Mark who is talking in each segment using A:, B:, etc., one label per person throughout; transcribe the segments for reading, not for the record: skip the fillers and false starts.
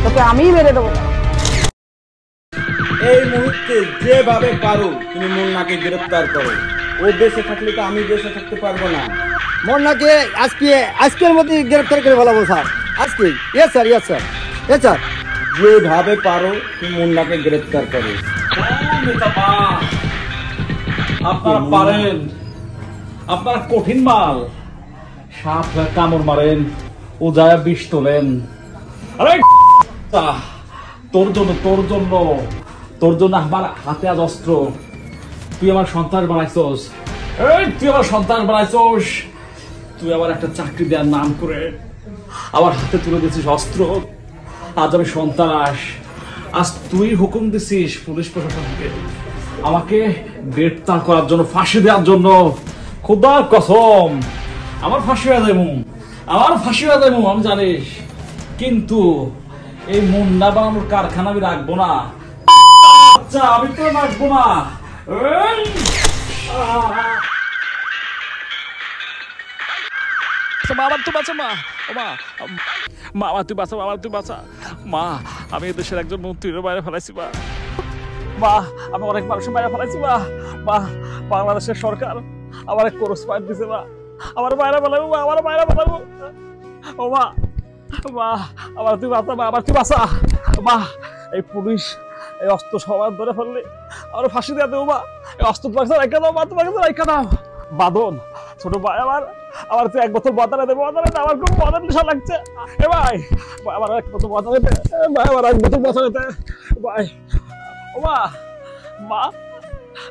A: তোকে আমিই মেরে দেবো।
B: এই মুহূর্তে যেভাবে পারো তুমি মুন্নাকে গ্রেফতার করো। ও বেঁচে থাকলে তো আমি বেঁচে থাকতে পারবো না।
C: মুন্নাকে আজকের মধ্যে গ্রেফতার করে ফেলাবো স্যার, আজকে। Yes sir, yes sir, yes sir.
B: যেভাবে পারো তুমি মুন্নাকে গ্রেফতার করো।
D: আপনারা পারেন, আপনারা কঠিন মাল। সাপ কামড় মারেন, ও যায় বিষ তোলেন। আরে তোর জন্য আমার হাতে আজ অস্ত্র। তুই আমার সন্তান বানাইছস, তুই আবার একটা চাকরি দেওয়ার নাম করে আমার হাতে তুলে দিচ্ছিস অস্ত্র। আজ আমি সন্ত্রাস, আজ তুই হুকুম দিছিস পুলিশ প্রশাসনকে আমাকে গ্রেফতার করার জন্য, ফাঁসি দেওয়ার জন্য। খোদার কসম আমার ফাঁসি হয়ে যাবো, আমি জানিস। কিন্তু এই মুন্না বানানোর কারখানা আমি রাখবো না। আচ্ছা আমি তো রাখবো না। বাবা তুই বাঁচা, মা তুই বাঁচা, মা আমি এদেশের একজন মন্ত্রীর বাইরে ফেলাইছি, মা আমি অনেক মানুষের বাইরে ফেলাইছি, মা বাংলাদেশের সরকার আমার এক কোর্স পাইট দিছে, মা আমার বাইরে ফেলাবো, ও মা আমার তুই বাঁচা, মা এই পুলিশ এই অস্ত্র সবার ধরে ফেললে আমার ফাঁসি দিয়ে দেবো, মা এই অস্ত্র তোমাকে রেখে দাও, মা তোমাকে রেখে দাও। বাদন ছোট ভাই আমার তুই এক বছর বদলে দেবো, আমার খুব বদল নেশা লাগছে। এ ভাই আমার এক বছর বদলে দে, ভাই আমার এক বছর বদলে দে ভাই। ও মা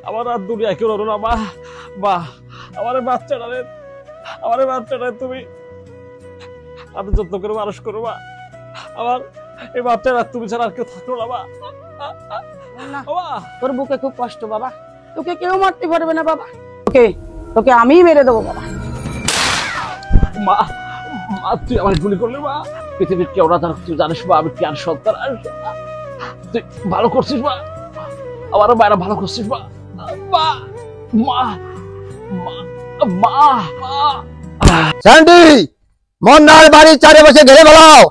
D: আমার আর দুনিয়া কেউ রলো না, মা আমার বাচ্চাটা তুমি আমি যত্ন করে মানুষ করো, মা আমার এই বাচ্চাটা তুমি ছাড়া আর কেউ থাকলো না, মা।
A: তোর বুকে খুব কষ্ট বাবা, তোকে কেউ মারতে পারবে না বাবা, তোকে আমিই মেরে দেবো বাবা।
D: মা তুই আমার গুলি করলি, মা পৃথিবীর কেউ না তুই জানিস, মা আমি কেন সন্তান, তুই ভালো করছিস, মা আমারও মায়েরা ভালো করছিস, মা।
C: স্যান্ডি মুন্নার বাড়ির চারিপাশে ঘিরে ফেলাও।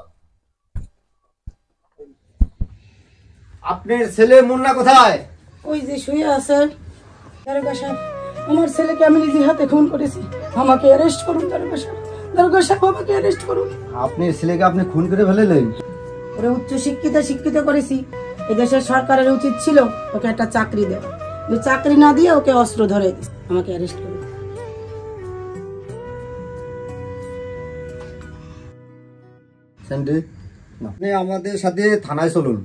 C: আপনার ছেলে মুন্না কোথায়?
A: ওই যে শুয়ে আছে। দারোগা সাহেব, আমার ছেলেকে আমি নিজে হাতে খুন করেছি, আমাকে অ্যারেস্ট করুন। দারোগা সাহেব আমাকে অ্যারেস্ট করুন।
C: আপনার ছেলেকে আপনি খুন করে ফেলেলেন?
A: ওরে উচ্চ শিক্ষিত করেছি, এদেশের সরকারের উচিত ছিল ওকে একটা চাকরি দেওয়া, চাকরি না দিয়ে ওকে অস্ত্র ধরে আমাকে অ্যারেস্ট করুন।
C: স্যান্ডি আপনি আমাদের সাথে থানায় চলুন।